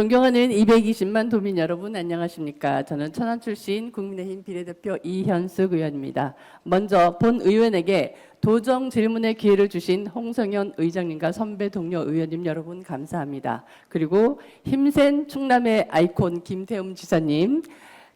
존경하는 220만 도민 여러분 안녕하십니까. 저는 천안 출신 국민의힘 비례대표 이현숙 의원입니다. 먼저 본 의원에게 도정 질문의 기회를 주신 홍성현 의장님과 선배 동료 의원님 여러분 감사합니다. 그리고 힘센 충남의 아이콘 김태흠 지사님,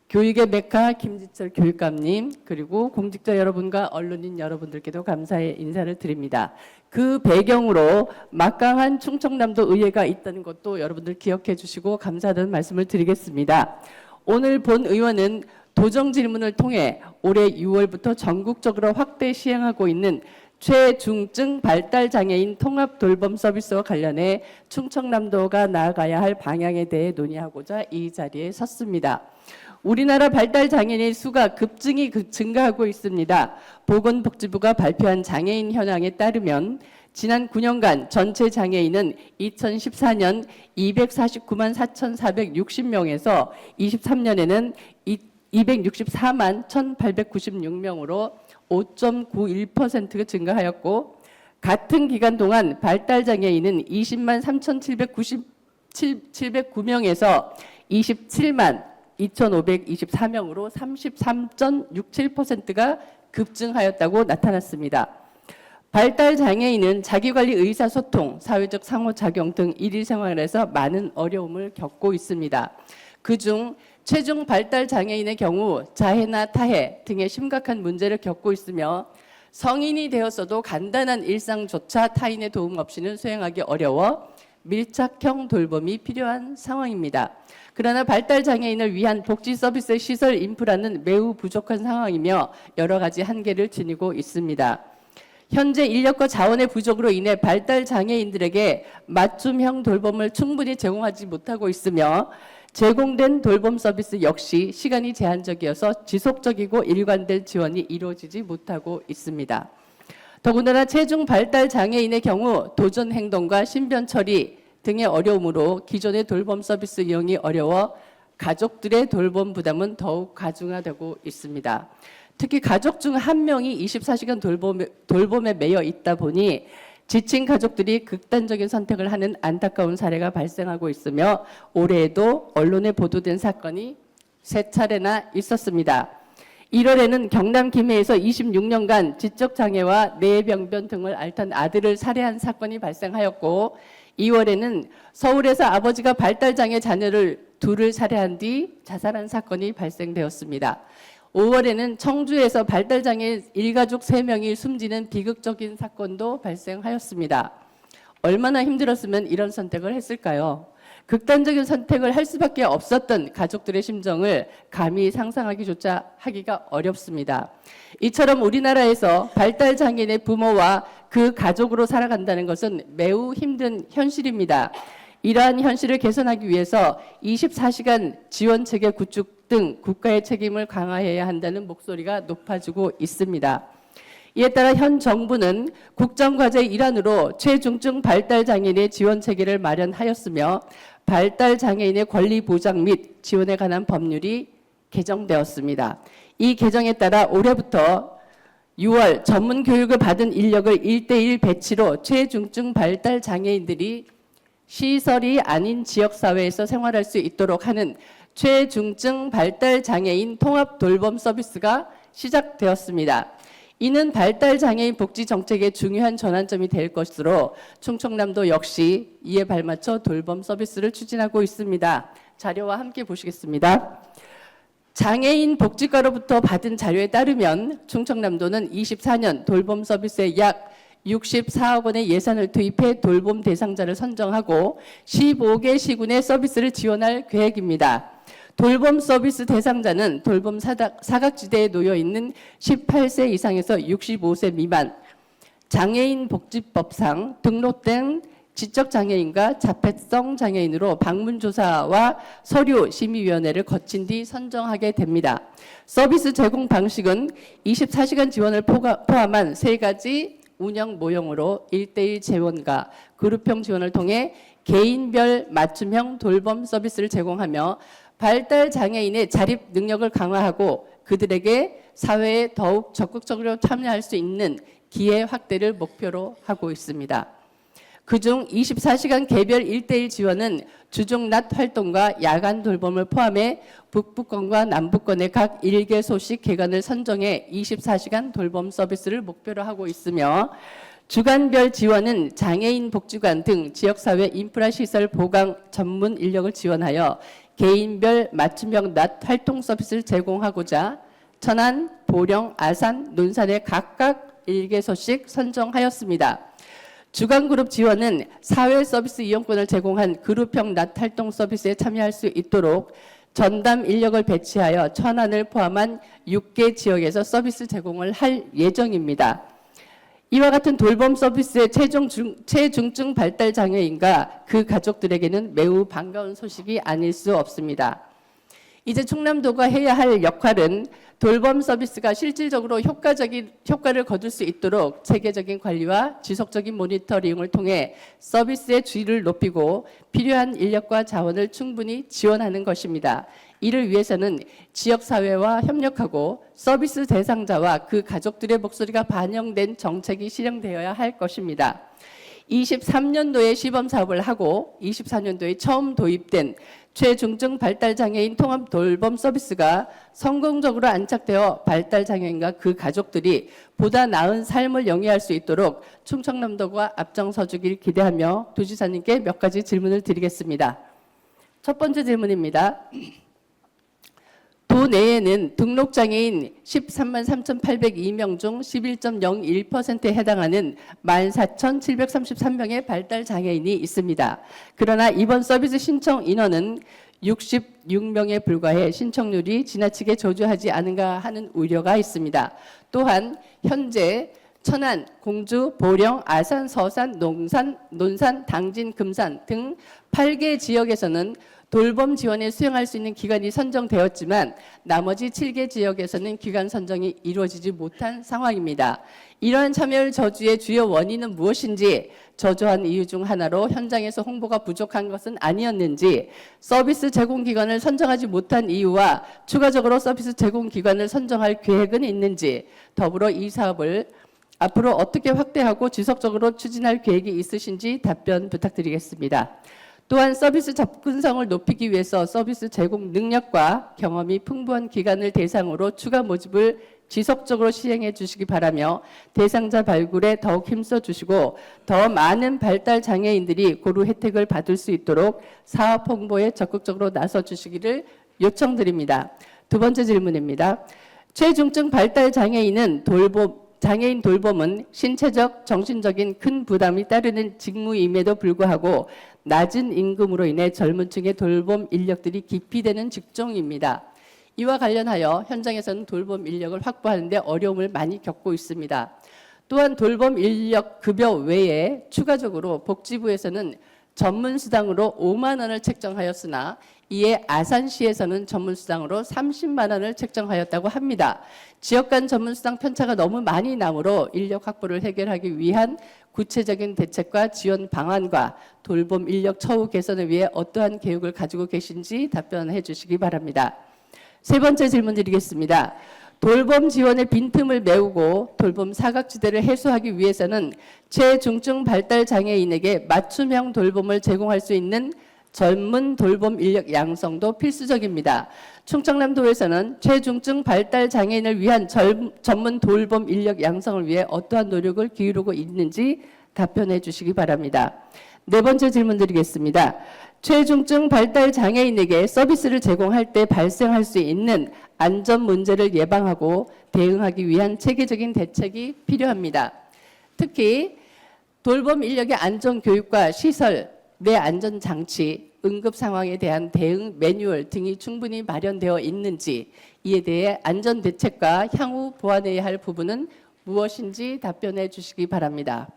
교육의 메카 김지철 교육감님, 그리고 공직자 여러분과 언론인 여러분들께도 감사의 인사를 드립니다. 그 배경으로 막강한 충청남도 의회가 있다는 것도 여러분들 기억해 주시고 감사하다는 말씀을 드리겠습니다. 오늘 본 의원은 도정 질문을 통해 올해 6월부터 전국적으로 확대 시행하고 있는 최중증 발달장애인 통합 돌봄 서비스와 관련해 충청남도가 나아가야 할 방향에 대해 논의하고자 이 자리에 섰습니다. 우리나라 발달장애인의 수가 급증이 증가하고 있습니다. 보건복지부가 발표한 장애인 현황에 따르면 지난 9년간 전체 장애인은 2014년 249만 4,460명에서 23년에는 264만 1,896명으로 5.91%가 증가하였고, 같은 기간 동안 발달장애인은 20만 3,709명에서 27만 2,524명으로 33.67%가 급증하였다고 나타났습니다. 발달장애인은 자기관리 의사소통, 사회적 상호작용 등 일일생활에서 많은 어려움을 겪고 있습니다. 그중 체중 발달장애인의 경우 자해나 타해 등의 심각한 문제를 겪고 있으며 성인이 되었어도 간단한 일상조차 타인의 도움 없이는 수행하기 어려워 밀착형 돌봄이 필요한 상황입니다. 그러나 발달장애인을 위한 복지 서비스 시설 인프라는 매우 부족한 상황이며 여러 가지 한계를 지니고 있습니다. 현재 인력과 자원의 부족으로 인해 발달장애인들에게 맞춤형 돌봄을 충분히 제공하지 못하고 있으며 제공된 돌봄 서비스 역시 시간이 제한적이어서 지속적이고 일관된 지원이 이루어지지 못하고 있습니다. 더군다나 체중 발달 장애인의 경우 도전 행동과 신변 처리 등의 어려움으로 기존의 돌봄 서비스 이용이 어려워 가족들의 돌봄 부담은 더욱 가중화되고 있습니다. 특히 가족 중 한 명이 24시간 돌봄에 매여 있다 보니 지친 가족들이 극단적인 선택을 하는 안타까운 사례가 발생하고 있으며 올해에도 언론에 보도된 사건이 3차례나 있었습니다. 1월에는 경남 김해에서 26년간 지적장애와 뇌병변 등을 앓던 아들을 살해한 사건이 발생하였고, 2월에는 서울에서 아버지가 발달장애 자녀를 둘을 살해한 뒤 자살한 사건이 발생되었습니다. 5월에는 청주에서 발달장애 일가족 3명이 숨지는 비극적인 사건도 발생하였습니다. 얼마나 힘들었으면 이런 선택을 했을까요? 극단적인 선택을 할 수밖에 없었던 가족들의 심정을 감히 상상하기조차 하기가 어렵습니다. 이처럼 우리나라에서 발달장애인의 부모와 그 가족으로 살아간다는 것은 매우 힘든 현실입니다. 이러한 현실을 개선하기 위해서 24시간 지원체계 구축 등 국가의 책임을 강화해야 한다는 목소리가 높아지고 있습니다. 이에 따라 현 정부는 국정과제의 일환으로 최중증 발달장애인의 지원체계를 마련하였으며 발달장애인의 권리 보장 및 지원에 관한 법률이 개정되었습니다. 이 개정에 따라 올해부터 6월 전문 교육을 받은 인력을 1:1 배치로 최중증 발달장애인들이 시설이 아닌 지역사회에서 생활할 수 있도록 하는 최중증 발달장애인 통합 돌봄 서비스가 시작되었습니다. 이는 발달장애인 복지 정책의 중요한 전환점이 될 것으로 충청남도 역시 이에 발맞춰 돌봄 서비스를 추진하고 있습니다. 자료와 함께 보시겠습니다. 장애인 복지과로부터 받은 자료에 따르면 충청남도는 24년 돌봄 서비스에 약 64억 원의 예산을 투입해 돌봄 대상자를 선정하고 15개 시군의 서비스를 지원할 계획입니다. 돌봄 서비스 대상자는 돌봄 사각지대에 놓여 있는 18세 이상에서 65세 미만, 장애인 복지법상 등록된 지적장애인과 자폐성 장애인으로 방문조사와 서류심의위원회를 거친 뒤 선정하게 됩니다. 서비스 제공 방식은 24시간 지원을 포함한 3가지 운영 모형으로 1:1 재원과 그룹형 지원을 통해 개인별 맞춤형 돌봄 서비스를 제공하며 발달장애인의 자립 능력을 강화하고 그들에게 사회에 더욱 적극적으로 참여할 수 있는 기회 확대를 목표로 하고 있습니다. 그중 24시간 개별 1대1 지원은 주중 낮 활동과 야간 돌봄을 포함해 북부권과 남부권의 각 1개소씩 기관을 선정해 24시간 돌봄 서비스를 목표로 하고 있으며 주간별 지원은 장애인 복지관 등 지역사회 인프라시설 보강 전문 인력을 지원하여 개인별 맞춤형 낮 활동 서비스를 제공하고자 천안, 보령, 아산, 논산에 각각 1개소씩 선정하였습니다. 주간그룹 지원은 사회 서비스 이용권을 제공한 그룹형 낮 활동 서비스에 참여할 수 있도록 전담 인력을 배치하여 천안을 포함한 6개 지역에서 서비스 제공을 할 예정입니다. 이와 같은 돌봄 서비스의 체중증 발달 장애인과 그 가족들에게는 매우 반가운 소식이 아닐 수 없습니다. 이제 충남도가 해야 할 역할은 돌봄 서비스가 실질적으로 효과를 거둘 수 있도록 체계적인 관리와 지속적인 모니터링을 통해 서비스의 질을 높이고 필요한 인력과 자원을 충분히 지원하는 것입니다. 이를 위해서는 지역사회와 협력하고 서비스 대상자와 그 가족들의 목소리가 반영된 정책이 실행되어야 할 것입니다. 23년도에 시범 사업을 하고 24년도에 처음 도입된 최중증 발달장애인 통합 돌봄 서비스가 성공적으로 안착되어 발달장애인과 그 가족들이 보다 나은 삶을 영위할 수 있도록 충청남도가 앞장서 주길 기대하며 도지사님께 몇 가지 질문을 드리겠습니다. 첫 번째 질문입니다. 도 내에는 등록장애인 13만 3,802명 중 11.01%에 해당하는 14,733명의 발달장애인이 있습니다. 그러나 이번 서비스 신청 인원은 66명에 불과해 신청률이 지나치게 저조하지 않은가 하는 우려가 있습니다. 또한 현재 천안, 공주, 보령, 아산, 서산, 논산, 당진, 금산 등 8개 지역에서는 돌봄 지원에 수용할 수 있는 기관이 선정되었지만 나머지 7개 지역에서는 기관 선정이 이루어지지 못한 상황입니다. 이러한 참여율 저주의 주요 원인은 무엇인지, 저조한 이유 중 하나로 현장에서 홍보가 부족한 것은 아니었는지, 서비스 제공 기관을 선정하지 못한 이유와 추가적으로 서비스 제공 기관을 선정할 계획은 있는지, 더불어 이 사업을 앞으로 어떻게 확대하고 지속적으로 추진할 계획이 있으신지 답변 부탁드리겠습니다. 또한 서비스 접근성을 높이기 위해서 서비스 제공 능력과 경험이 풍부한 기관을 대상으로 추가 모집을 지속적으로 시행해 주시기 바라며 대상자 발굴에 더욱 힘써 주시고 더 많은 발달 장애인들이 고루 혜택을 받을 수 있도록 사업 홍보에 적극적으로 나서 주시기를 요청드립니다. 두 번째 질문입니다. 최중증 발달 장애인 돌봄은 신체적, 정신적인 큰 부담이 따르는 직무임에도 불구하고 낮은 임금으로 인해 젊은 층의 돌봄 인력들이 기피되는 직종입니다. 이와 관련하여 현장에서는 돌봄 인력을 확보하는 데 어려움을 많이 겪고 있습니다. 또한 돌봄 인력 급여 외에 추가적으로 복지부에서는 전문수당으로 5만 원을 책정하였으나 이에 아산시에서는 전문수당으로 30만 원을 책정하였다고 합니다. 지역 간 전문수당 편차가 너무 많이 나므로 인력 확보를 해결하기 위한 구체적인 대책과 지원 방안과 돌봄 인력 처우 개선을 위해 어떠한 계획을 가지고 계신지 답변해 주시기 바랍니다. 세 번째 질문 드리겠습니다. 돌봄 지원의 빈틈을 메우고 돌봄 사각지대를 해소하기 위해서는 최중증 발달 장애인에게 맞춤형 돌봄을 제공할 수 있는 전문 돌봄 인력 양성도 필수적입니다. 충청남도에서는 최중증 발달 장애인을 위한 전문 돌봄 인력 양성을 위해 어떠한 노력을 기울이고 있는지 답변해 주시기 바랍니다. 네 번째 질문 드리겠습니다. 최중증 발달 장애인에게 서비스를 제공할 때 발생할 수 있는 안전 문제를 예방하고 대응하기 위한 체계적인 대책이 필요합니다. 특히 돌봄 인력의 안전 교육과 시설, 내 안전 장치, 응급 상황에 대한 대응 매뉴얼 등이 충분히 마련되어 있는지, 이에 대해 안전 대책과 향후 보완해야 할 부분은 무엇인지 답변해 주시기 바랍니다.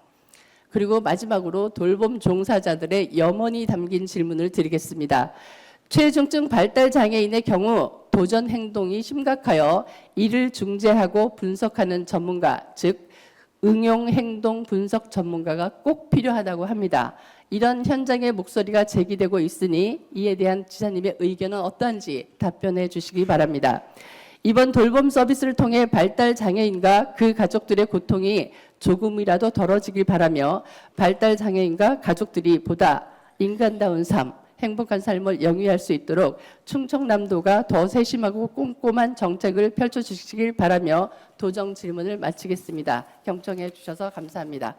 그리고 마지막으로 돌봄 종사자들의 염원이 담긴 질문을 드리겠습니다. 최중증 발달 장애인의 경우 도전 행동이 심각하여 이를 중재하고 분석하는 전문가, 즉 응용 행동 분석 전문가가 꼭 필요하다고 합니다. 이런 현장의 목소리가 제기되고 있으니 이에 대한 지사님의 의견은 어떠한지 답변해 주시기 바랍니다. 이번 돌봄 서비스를 통해 발달 장애인과 그 가족들의 고통이 조금이라도 덜어지길 바라며 발달 장애인과 가족들이 보다 인간다운 삶, 행복한 삶을 영위할 수 있도록 충청남도가 더 세심하고 꼼꼼한 정책을 펼쳐주시길 바라며 도정 질문을 마치겠습니다. 경청해 주셔서 감사합니다.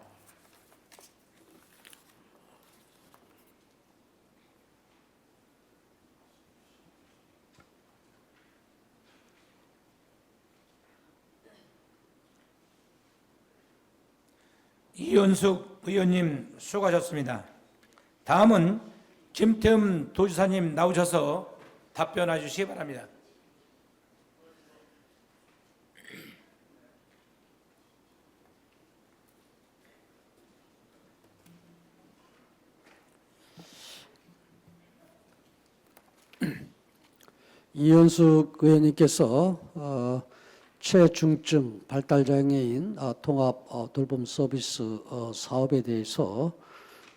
이현숙 의원님 수고하셨습니다. 다음은 김태흠 도지사님 나오셔서 답변해 주시기 바랍니다. 이현숙 의원님께서 최중증 발달장애인 통합 돌봄 서비스 사업에 대해서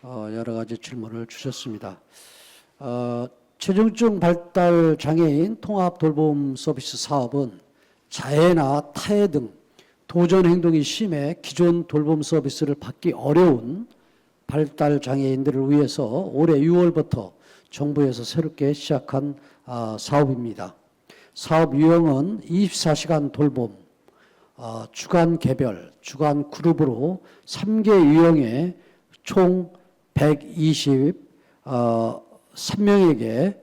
여러 가지 질문을 주셨습니다. 최중증 발달장애인 통합 돌봄 서비스 사업은 자해나 타해 등 도전 행동이 심해 기존 돌봄 서비스를 받기 어려운 발달장애인들을 위해서 올해 6월부터 정부에서 새롭게 시작한 사업입니다. 사업 유형은 24시간 돌봄, 주간 개별, 주간 그룹으로 3개 유형에 총 123명에게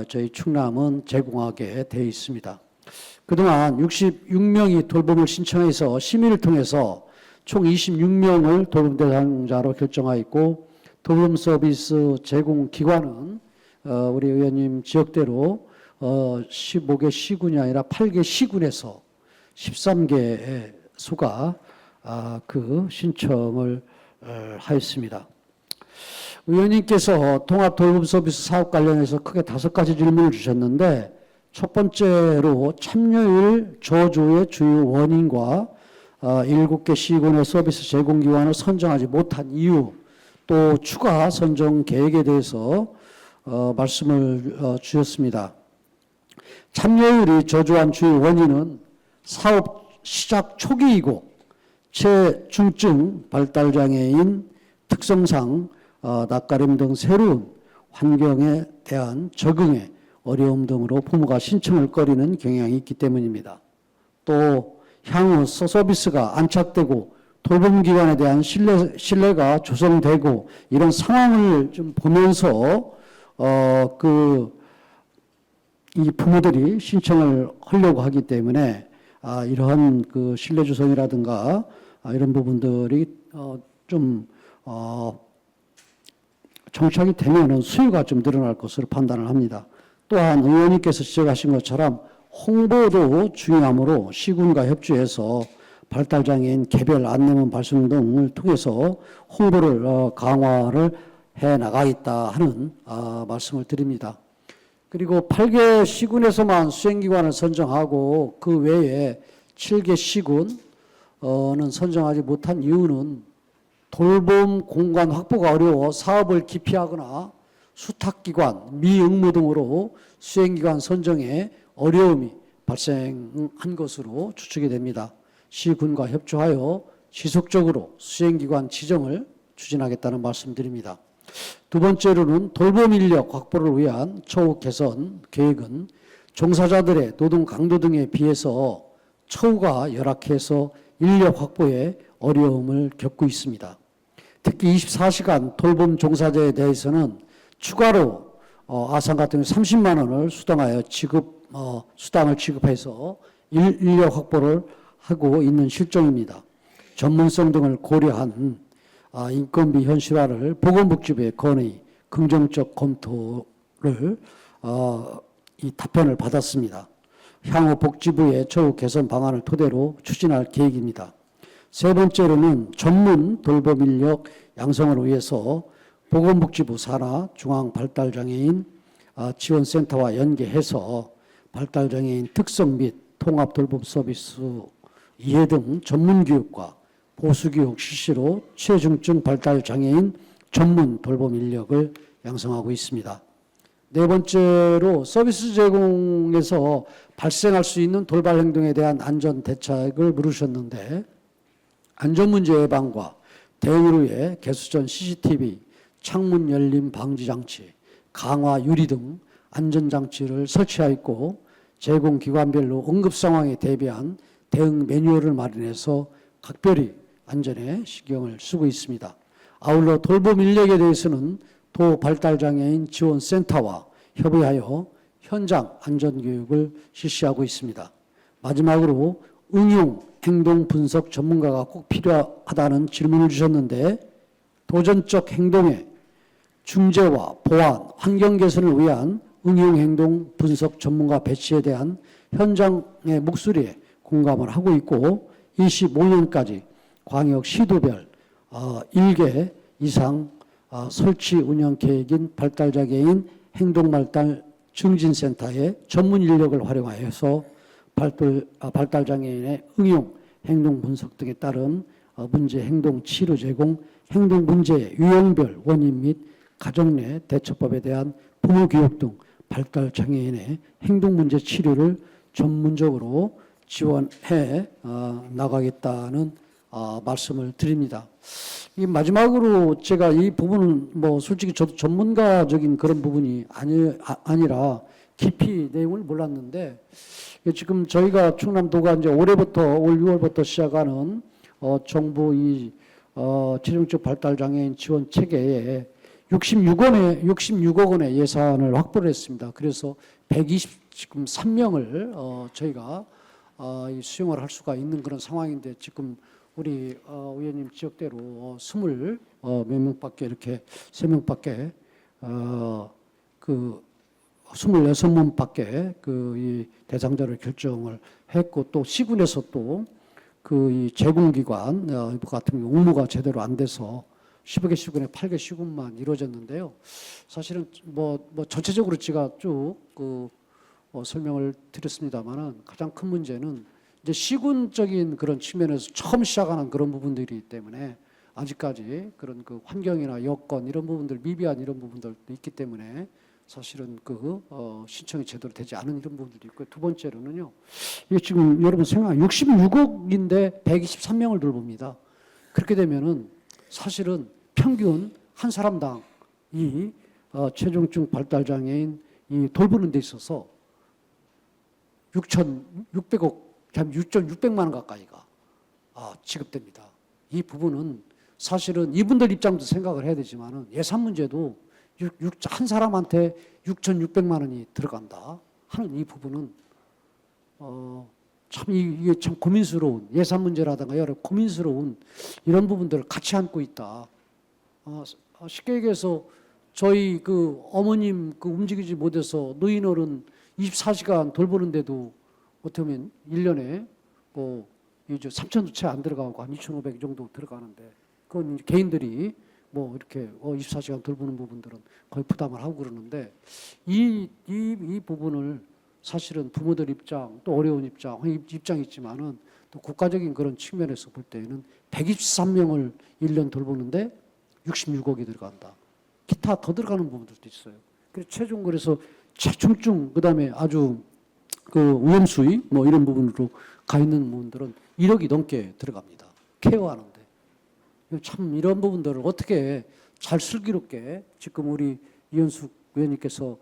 저희 충남은 제공하게 되어 있습니다. 그동안 66명이 돌봄을 신청해서 심의를 통해서 총 26명을 돌봄 대상자로 결정하였고, 돌봄 서비스 제공 기관은 우리 의원님 지역대로 15개 시군이 아니라 8개 시군에서 13개 소가 그 신청을 하였습니다. 의원님께서 통합 돌봄 서비스 사업 관련해서 크게 5가지 질문을 주셨는데, 첫 번째로 참여율 저조의 주요 원인과 7개 시군의 서비스 제공 기관을 선정하지 못한 이유, 또 추가 선정 계획에 대해서 말씀을 주셨습니다. 참여율이 저조한 주요 원인은 사업 시작 초기이고 최중증 발달장애인 특성상 낯가림 등 새로운 환경에 대한 적응에 어려움 등으로 부모가 신청을 꺼리는 경향이 있기 때문입니다. 또 향후 서비스가 안착되고 돌봄기관에 대한 신뢰가 조성되고 이런 상황을 좀 보면서 이 부모들이 신청을 하려고 하기 때문에 이러한 그 신뢰 조성이라든가 이런 부분들이 좀 정착이 되면은 수요가 좀 늘어날 것으로 판단을 합니다. 또한 의원님께서 지적하신 것처럼 홍보도 중요하므로 시군과 협조해서 발달장애인 개별 안내문 발송 등을 통해서 홍보를 강화를 해 나가겠다 하는 말씀을 드립니다. 그리고 8개 시군에서만 수행기관을 선정하고 그 외에 7개 시군은 선정하지 못한 이유는 돌봄 공간 확보가 어려워 사업을 기피하거나 수탁기관, 미응모 등으로 수행기관 선정에 어려움이 발생한 것으로 추측이 됩니다. 시군과 협조하여 지속적으로 수행기관 지정을 추진하겠다는 말씀드립니다. 두 번째로는 돌봄 인력 확보를 위한 처우 개선 계획은 종사자들의 노동 강도 등에 비해서 처우가 열악해서 인력 확보에 어려움을 겪고 있습니다. 특히 24시간 돌봄 종사자에 대해서는 추가로 아산 같은 경우 30만 원을 수당하여 수당을 지급해서 인력 확보를 하고 있는 실정입니다. 전문성 등을 고려한 인건비 현실화를 보건복지부에 건의 긍정적 검토를 이 답변을 받았습니다. 향후 복지부의 처우 개선 방안을 토대로 추진할 계획입니다. 세 번째로는 전문 돌봄 인력 양성을 위해서 보건복지부 산하 중앙발달장애인 지원센터와 연계해서 발달장애인 특성 및 통합 돌봄 서비스 이해 등 전문교육과 보수교육 실시로 최중증 발달장애인 전문 돌봄 인력을 양성하고 있습니다. 네 번째로 서비스 제공에서 발생할 수 있는 돌발 행동에 대한 안전 대책을 물으셨는데 안전 문제 예방과 대응을 위해 개수전 CCTV, 창문 열림 방지 장치, 강화 유리 등 안전 장치를 설치하였고 제공 기관별로 응급 상황에 대비한 대응 매뉴얼을 마련해서 각별히 안전에 신경을 쓰고 있습니다. 아울러 돌봄 인력에 대해서는 도 발달장애인 지원센터와 협의하여 현장 안전교육을 실시하고 있습니다. 마지막으로 응용 행동 분석 전문가가 꼭 필요하다는 질문을 주셨는데 도전적 행동의 중재와 보완, 환경 개선을 위한 응용 행동 분석 전문가 배치에 대한 현장의 목소리에 공감을 하고 있고 25년까지 광역 시도별 1개 이상 설치 운영 계획인 발달장애인 행동발달 증진센터의 전문 인력을 활용하여서 발달장애인의 응용, 행동 분석 등에 따른 문제 행동 치료 제공, 행동 문제의 유형별 원인 및 가정 내 대처법에 대한 부모 교육 등 발달장애인의 행동 문제 치료를 전문적으로 지원해 나가겠다는 말씀을 드립니다. 이 마지막으로 제가 이 부분은 뭐 솔직히 저도 전문가적인 그런 부분이 아니라 깊이 내용을 몰랐는데 지금 저희가 충남도가 이제 올해부터 올 6월부터 시작하는 정부 이 재정적 발달장애인 지원 체계에 66억 원의 예산을 확보를 했습니다. 그래서 123명을 저희가 수용을 할 수가 있는 그런 상황인데 지금 우리 의원님 지역대로 20몇 명밖에 이렇게 3명밖에 그 26명밖에 그 이 대상자를 결정을 했고 또 시군에서 또 그 이 제공기관 같은 경우 업무가 제대로 안 돼서 10개 시군에 8개 시군만 이루어졌는데요. 사실은 뭐 전체적으로 제가 쭉 설명을 드렸습니다만은 가장 큰 문제는 이제 시군적인 그런 측면에서 처음 시작하는 그런 부분들이기 때문에 아직까지 그런 그 환경이나 여건 이런 부분들 미비한 이런 부분들도 있기 때문에 사실은 신청이 제대로 되지 않은 이런 부분들도 있고 두 번째로는요. 이게 지금 여러분 생각 66억인데 123명을 돌봅니다. 그렇게 되면은 사실은 평균 한 사람당 이 최종적 발달장애인 이 돌보는 데 있어서 6,600억, 6,600만 원 가까이가 지급됩니다. 이 부분은 사실은 이분들 입장도 생각을 해야 되지만은 예산 문제도 한 사람한테 6,600만 원이 들어간다 하는 이 부분은 참 이게 참 고민스러운 예산 문제라든가 여러 고민스러운 이런 부분들을 같이 안고 있다. 쉽게 얘기해서 저희 그 어머님 그 움직이지 못해서 노인어른 24시간 돌보는데도 어떻게 보면 1년에 뭐 이제 3천도 채 안 들어가고 한 2,500 정도 들어가는데 그건 개인들이 뭐 이렇게 24시간 돌보는 부분들은 거의 부담을 하고 그러는데 이 부분을 사실은 부모들 입장 또 어려운 입장이 있지만은 또 국가적인 그런 측면에서 볼 때에는 123명을 1년 돌보는데 66억이 들어간다. 기타 더 들어가는 부분들도 있어요. 그래서 그래서 최중증 그다음에 아주 그 위험수위 뭐 이런 부분으로 가 있는 부분들은 1억이 넘게 들어갑니다. 케어하는데 참 이런 부분들을 어떻게 잘 슬기롭게 지금 우리 이현숙 의원님께서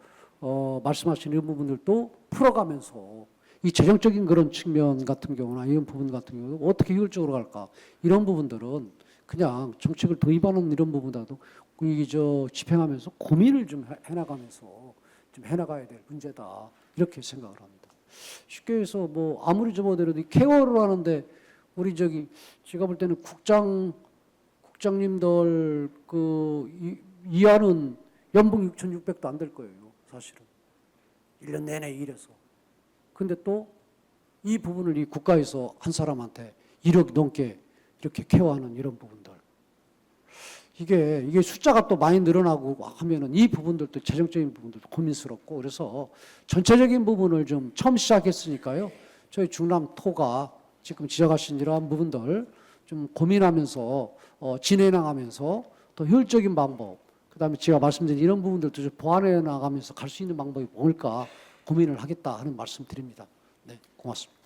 말씀하신 이런 부분들도 풀어가면서 이 재정적인 그런 측면 같은 경우나 이런 부분 같은 경우 어떻게 효율적으로 갈까 이런 부분들은 그냥 정책을 도입하는 이런 부분보다도 집행하면서 고민을 좀 해나가면서 좀 해나가야 될 문제다 이렇게 생각을 합니다. 쉽게 해서 뭐 아무리 접어들어도 케어를 하는데 우리 제가 볼 때는 국장님들 이하는 연봉 6,600도 안 될 거예요. 사실은 1년 내내 일해서. 근데 또 이 부분을 이 국가에서 한 사람한테 1억 넘게 이렇게 케어하는 이런 부분들. 이게 숫자가 또 많이 늘어나고 하면은 이 부분들도 재정적인 부분들도 고민스럽고 그래서 전체적인 부분을 좀 처음 시작했으니까요. 저희 중남토가 지금 지적하신 이러한 부분들 좀 고민하면서 진행하면서 더 효율적인 방법, 그다음에 제가 말씀드린 이런 부분들도 좀 보완해 나가면서 갈 수 있는 방법이 뭘까 고민을 하겠다 하는 말씀드립니다. 네, 고맙습니다.